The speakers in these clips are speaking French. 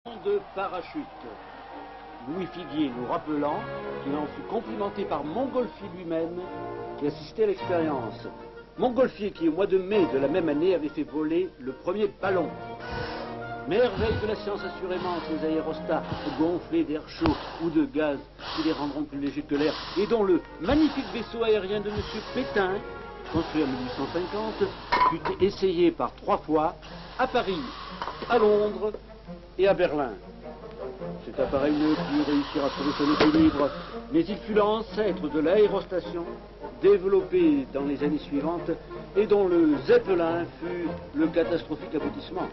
De parachute. Louis Figuier nous rappelant qu'il en fut complimenté par Montgolfier lui-même qui assistait à l'expérience. Montgolfier qui au mois de mai de la même année avait fait voler le premier ballon. Merveille de la science assurément, ces aérostats gonflés d'air chaud ou de gaz qui les rendront plus légers que l'air et dont le magnifique vaisseau aérien de M. Pétain, construit en 1850, fut essayé par 3 fois à Paris, à Londres et à Berlin. Cet appareil ne put réussir à trouver son équilibre, mais il fut l'ancêtre de l'aérostation, développée dans les années suivantes, et dont le Zeppelin fut le catastrophique aboutissement.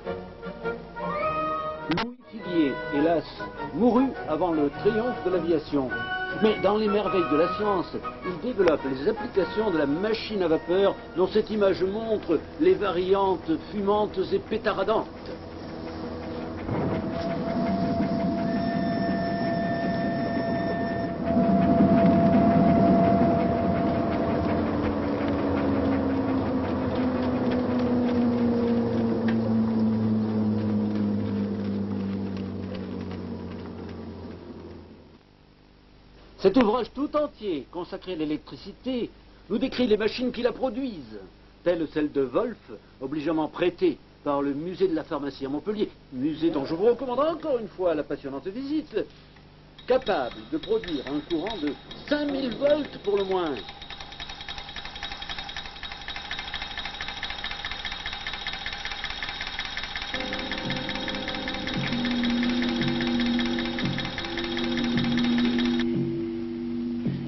Louis Figuier, hélas, mourut avant le triomphe de l'aviation. Mais dans les merveilles de la science, il développe les applications de la machine à vapeur dont cette image montre les variantes fumantes et pétaradantes. Cet ouvrage tout entier, consacré à l'électricité, nous décrit les machines qui la produisent, telles celles de Wolf, obligeamment prêtées par le musée de la pharmacie à Montpellier, musée dont je vous recommande encore une fois la passionnante visite, capable de produire un courant de 5000 volts pour le moins.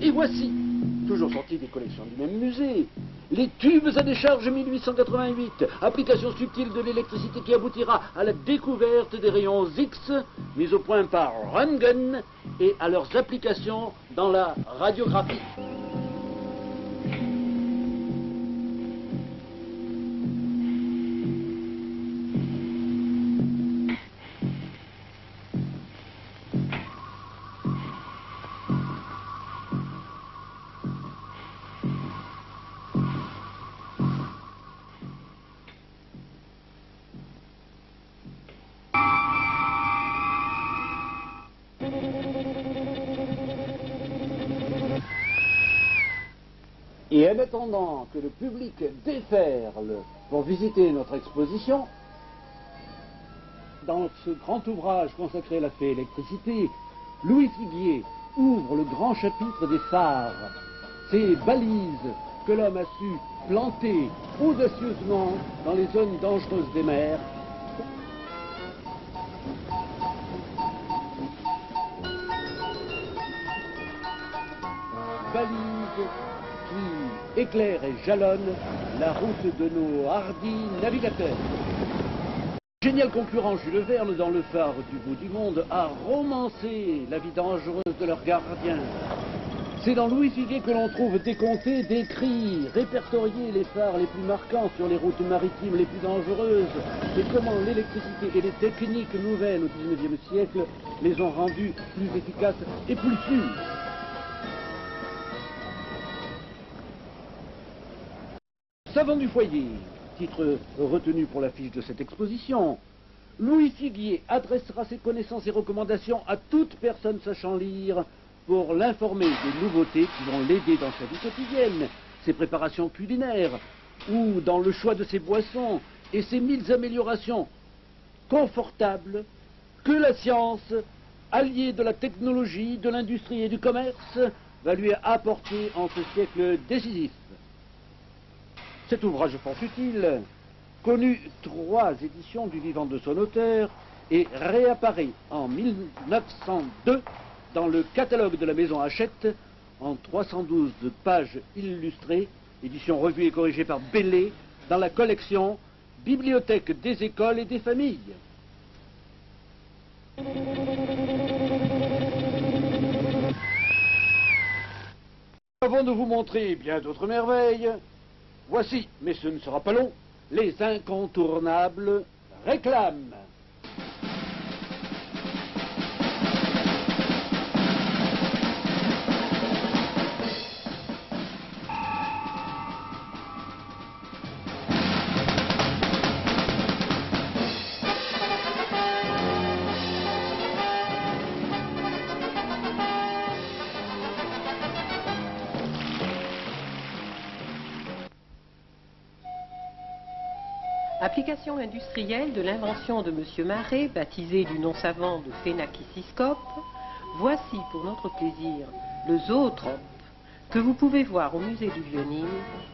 Et voici, toujours sorti des collections du même musée, les tubes à décharge 1888, application subtile de l'électricité qui aboutira à la découverte des rayons X, mis au point par Röntgen, et à leurs applications dans la radiographie. Et en attendant que le public déferle pour visiter notre exposition, dans ce grand ouvrage consacré à la fée électricité, Louis Figuier ouvre le grand chapitre des phares, ces balises que l'homme a su planter audacieusement dans les zones dangereuses des mers. Balises qui éclaire et jalonne la route de nos hardis navigateurs. Le génial concurrent Jules Verne, dans Le phare du bout du monde, a romancé la vie dangereuse de leur gardien. C'est dans Louis Figuier que l'on trouve décomptés, décrits, répertoriés les phares les plus marquants sur les routes maritimes les plus dangereuses, et comment l'électricité et les techniques nouvelles au XIXe siècle les ont rendus plus efficaces et plus sûrs. Savant du foyer, titre retenu pour l'affiche de cette exposition, Louis Figuier adressera ses connaissances et recommandations à toute personne sachant lire pour l'informer des nouveautés qui vont l'aider dans sa vie quotidienne, ses préparations culinaires, ou dans le choix de ses boissons et ses 1000 améliorations confortables que la science, alliée de la technologie, de l'industrie et du commerce, va lui apporter en ce siècle décisif. Cet ouvrage fort utile connut 3 éditions du vivant de son auteur et réapparaît en 1902 dans le catalogue de la maison Hachette en 312 pages illustrées, édition revue et corrigée par Bellet, dans la collection Bibliothèque des écoles et des familles. Avant de vous montrer bien d'autres merveilles, voici, mais ce ne sera pas long, les incontournables réclames. Application industrielle de l'invention de M. Marais, baptisée du nom savant de phénakiscope, voici pour notre plaisir le zootrope que vous pouvez voir au musée du Vieux-Nîmes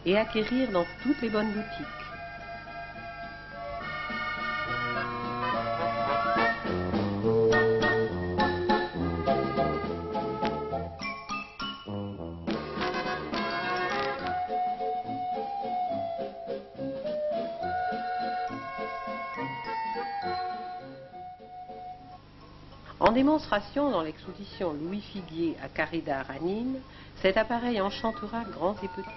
et acquérir dans toutes les bonnes boutiques. En démonstration dans l'exposition Louis Figuier à Carré d'Art à Nîmes, cet appareil enchantera grands et petits.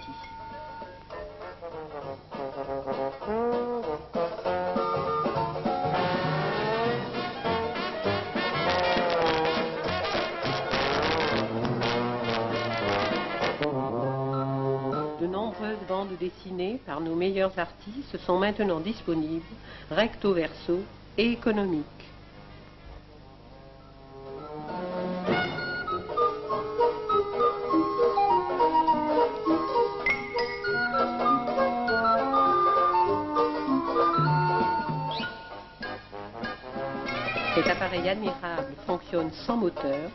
De nombreuses bandes dessinées par nos meilleurs artistes sont maintenant disponibles, recto verso et économiques. Cet appareil admirable fonctionne sans moteur,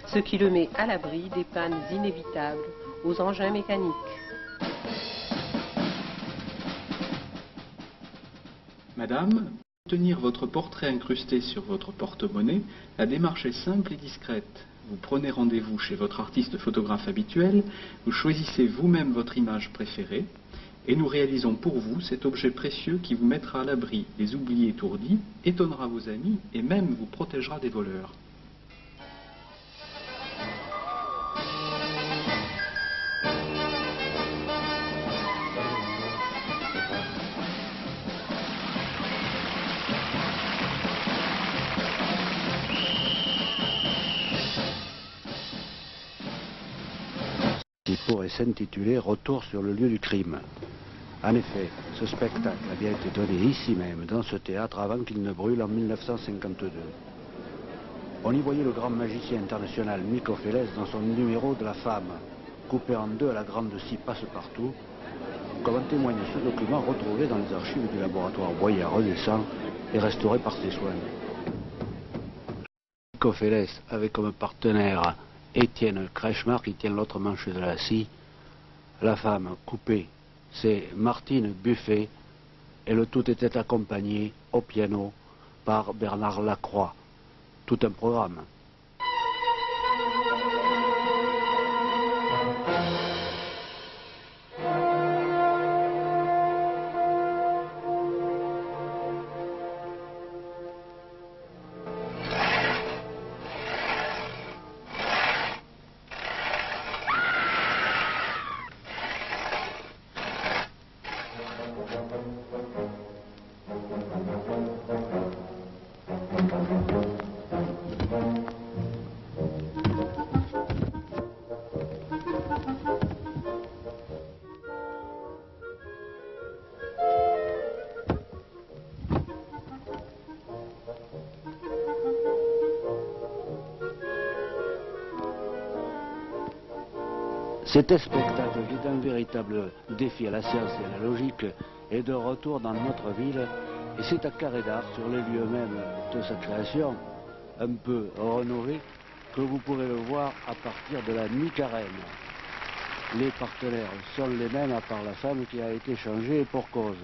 ce qui le met à l'abri des pannes inévitables aux engins mécaniques. Madame, pour obtenir votre portrait incrusté sur votre porte-monnaie, la démarche est simple et discrète. Vous prenez rendez-vous chez votre artiste photographe habituel, vous choisissez vous-même votre image préférée, et nous réalisons pour vous cet objet précieux qui vous mettra à l'abri des oublis étourdis, étonnera vos amis et même vous protégera des voleurs. Qui pourrait s'intituler « Retour sur le lieu du crime ». En effet, ce spectacle a bien été donné ici même, dans ce théâtre, avant qu'il ne brûle en 1952. On y voyait le grand magicien international Nico Félès dans son numéro de la femme, coupé en deux à la grande scie passe-partout, comme en témoigne ce document retrouvé dans les archives du laboratoire Boyer à Redescend et restauré par ses soins. Nico Félès avait comme partenaire Étienne Kretschmar qui tient l'autre manche de la scie. La femme coupée, c'est Martine Buffet, et le tout était accompagné au piano par Bernard Lacroix. Tout un programme. Cet spectacle, qui est un véritable défi à la science et à la logique, est de retour dans notre ville, et c'est à Carré d'Art, sur les lieux mêmes de sa création, un peu rénové, que vous pourrez le voir à partir de la mi-carême. Les partenaires sont les mêmes, à part la femme qui a été changée pour cause.